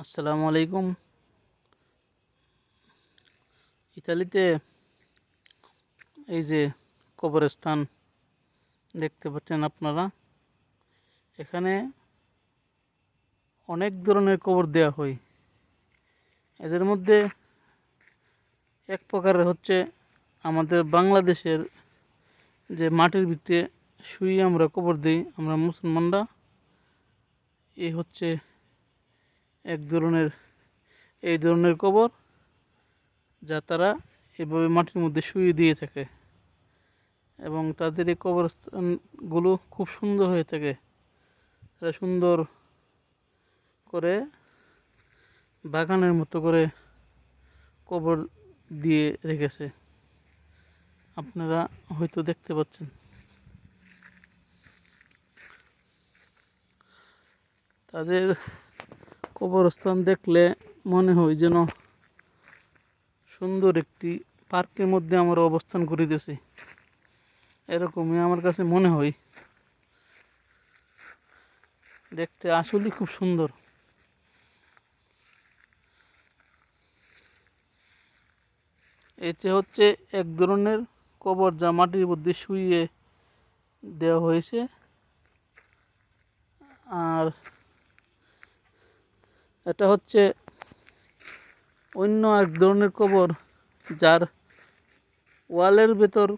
আসসালামু আলাইকুম। ইতালিতে এই যে কবরস্থান দেখতে পাচ্ছেন আপনারা, এখানে অনেক ধরনের কবর দেওয়া হয়। এদের মধ্যে এক প্রকারের হচ্ছে আমাদের বাংলাদেশের যে মাটির ভিতরে শুয়ে আমরা কবর দিই আমরা মুসলমানরা, এই হচ্ছে এই ধরনের কবর যা তারা এভাবে মাটির মধ্যে শুয়ে দিয়ে থাকে এবং তাদের এই কবরস্থানগুলো খুব সুন্দর হয়ে থাকে। তারা সুন্দর করে বাগানের মতো করে কবর দিয়ে রেখেছে, আপনারা হয়তো দেখতে পাচ্ছেন। তাদের কবরস্থান দেখলে মনে হয় যেন সুন্দর একটি পার্কের মধ্যে আমরা অবস্থান করিতেছি, এরকমই আমার কাছে মনে হয়। দেখতে আসলেই খুব সুন্দর। এতে হচ্ছে এক ধরনের কবর যা মাটির মধ্যে শুইয়ে দেওয়া হয়েছে, আর এটা হচ্ছে অন্য এক ধরনের কবর যার ওয়ালের ভেতর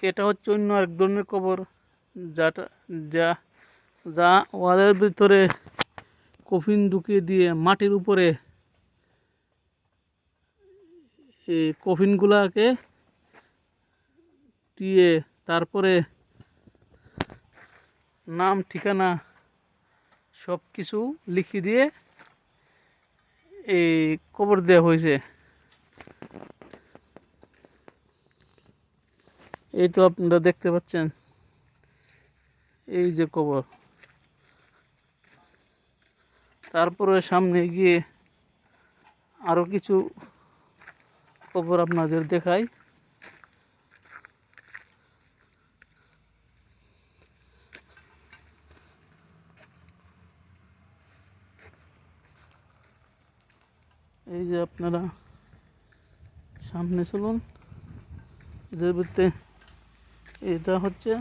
এটা হচ্ছে অন্য এক ধরনের কবর যাটা যা যা ওয়ালের ভিতরে কফিন ঢুকিয়ে দিয়ে মাটির উপরে এই কফিনগুলাকে দিয়ে তারপরে নাম ঠিকানা সব কিছু লিখে দিয়ে এই কবর দেওয়া হয়েছে। এই তো আপনারা দেখতে পাচ্ছেন, এই যে কবর। তারপরে সামনে গিয়ে আরও কিছু কবর আপনাদের দেখাই। এই যে আপনারা সামনে চলুন, এদের ভিতরে এটা হচ্ছে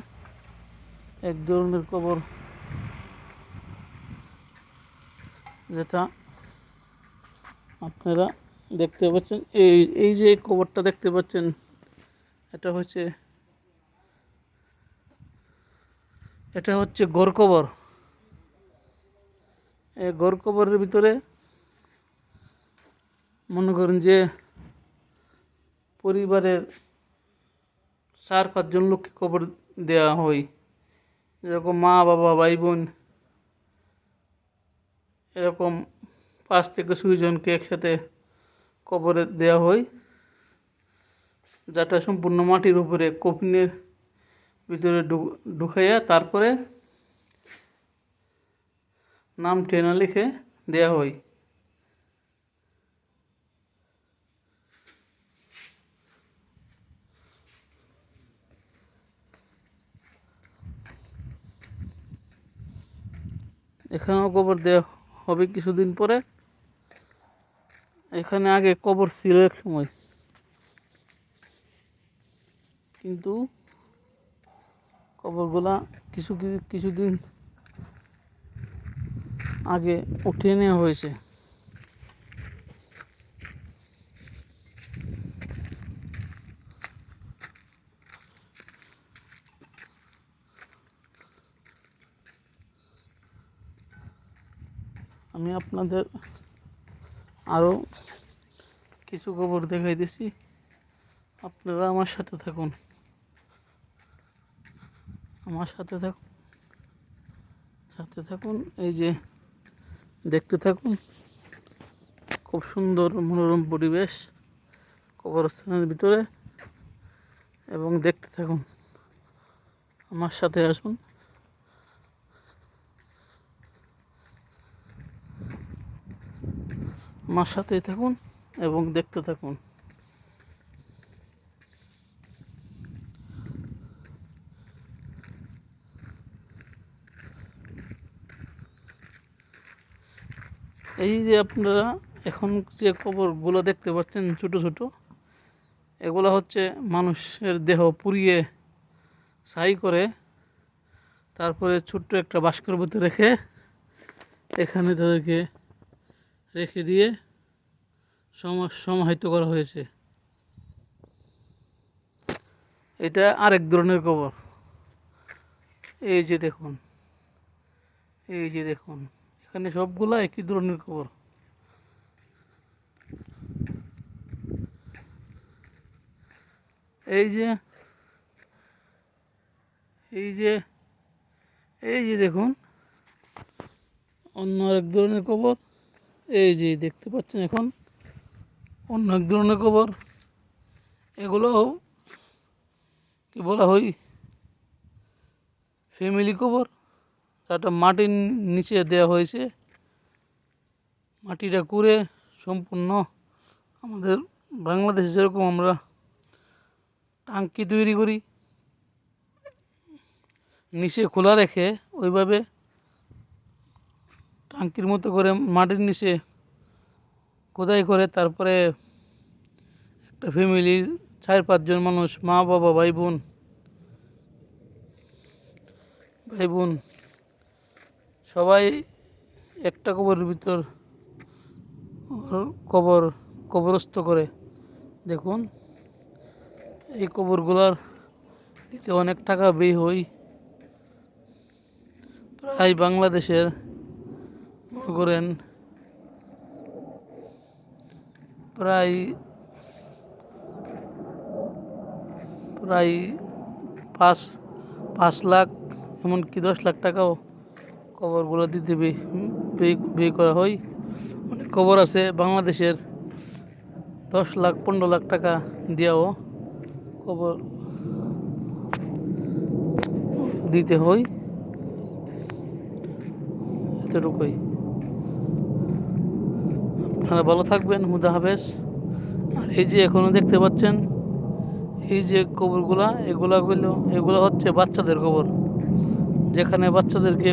এক ধরনের কবর যেটা আপনারা দেখতে পাচ্ছেন। এই যে কবরটা দেখতে পাচ্ছেন, এটা হচ্ছে গড় কবর। এই গড় কবরের ভিতরে মনে করেন যে পরিবারের 4-5 জন লোককে কবর দেওয়া হয়, যেরকম মা বাবা ভাই বোন, এরকম 5 থেকে 6 জনকে একসাথে কবরে দেওয়া হয়, যেটা সম্পূর্ণ মাটির উপরে কফিনের ভিতরে ঢুকাইয়া তারপরে নাম ঠিকানা লিখে দেওয়া হয়। এখানেও কবর দেওয়া হবে কিছুদিন পরে। এখানে আগে কবর ছিল এক সময়, কিন্তু কবরগুলা কিছুদিন আগে উঠিয়ে নেওয়া হয়েছে। আমি আপনাদের আরও কিছু কবর দেখাইতেছি, আপনারা আমার সাথে থাকুন, সাথে থাকুন। এই যে দেখতে থাকুন, খুব সুন্দর মনোরম পরিবেশ কবরস্থানের ভিতরে, এবং দেখতে থাকুন, আমার সাথে আসুন। আমার সাথেই থাকুন এবং দেখতে থাকুন। এই যে আপনারা এখন যে কবরগুলো দেখতে পাচ্ছেন ছোট ছোট, এগুলো হচ্ছে মানুষের দেহ পুড়িয়ে ছাই করে তারপরে ছোট্ট একটা বাস্কের ভিতরে রেখে এখানে তাদেরকে রেখে দিয়ে সমাহিত করা হয়েছে। এটা আরেক ধরনের কবর। এই যে দেখুন, এই যে দেখুন, এখানে সবগুলা একই ধরনের কবর। এই যে এই যে এই যে দেখুন, অন্য আরেক ধরনের কবর। এই যে দেখতে পাচ্ছেন এখন অন্য এক ধরনের কবর। এগুলো কি বলা হয়, ফ্যামিলি কবর, যেটা মাটির নিচে দেওয়া হয়েছে। মাটিটা করে সম্পূর্ণ আমাদের বাংলাদেশে যেরকম আমরা টাঙ্কি তৈরি করি নিচে খোলা রেখে, ওইভাবে টাঙ্কির মতো করে মাটির নিচে খোদাই করে তারপরে একটা ফ্যামিলির 4-5 জন মানুষ, মা বাবা ভাই বোন সবাই একটা কবরের ভিতর কবরস্থ করে। দেখুন, এই কবরগুলার দিতে অনেক টাকা ব্যয় হয়। প্রায় বাংলাদেশের মনে করেন প্রায় প্রায় 5 লাখ, এমনকি 10 লাখ টাকাও কবরগুলো দিতে ব্যয় করা হয়। অনেক কবর আছে বাংলাদেশের 10 লাখ 15 লাখ টাকা দিয়েও কবর দিতে হয়। এতটুকুই। আপনারা ভালো থাকবেন। হুদা হাফেজ। আর এই যে এখনো দেখতে পাচ্ছেন এই যে কবরগুলা, এগুলো হচ্ছে বাচ্চাদের কবর, যেখানে বাচ্চাদেরকে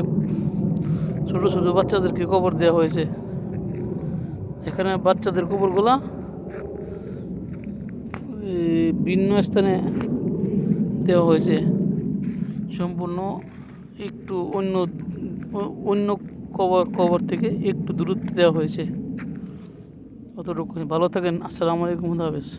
ছোট ছোট বাচ্চাদেরকে কবর দেওয়া হয়েছে। এখানে বাচ্চাদের কবরগুলা ভিন্ন স্থানে দেওয়া হয়েছে, সম্পূর্ণ একটু অন্য কবর থেকে একটু দূরত্বে দেওয়া হয়েছে। অতটুকু। ভালো থাকেন। আসসালামু আলাইকুম। হাফেজ।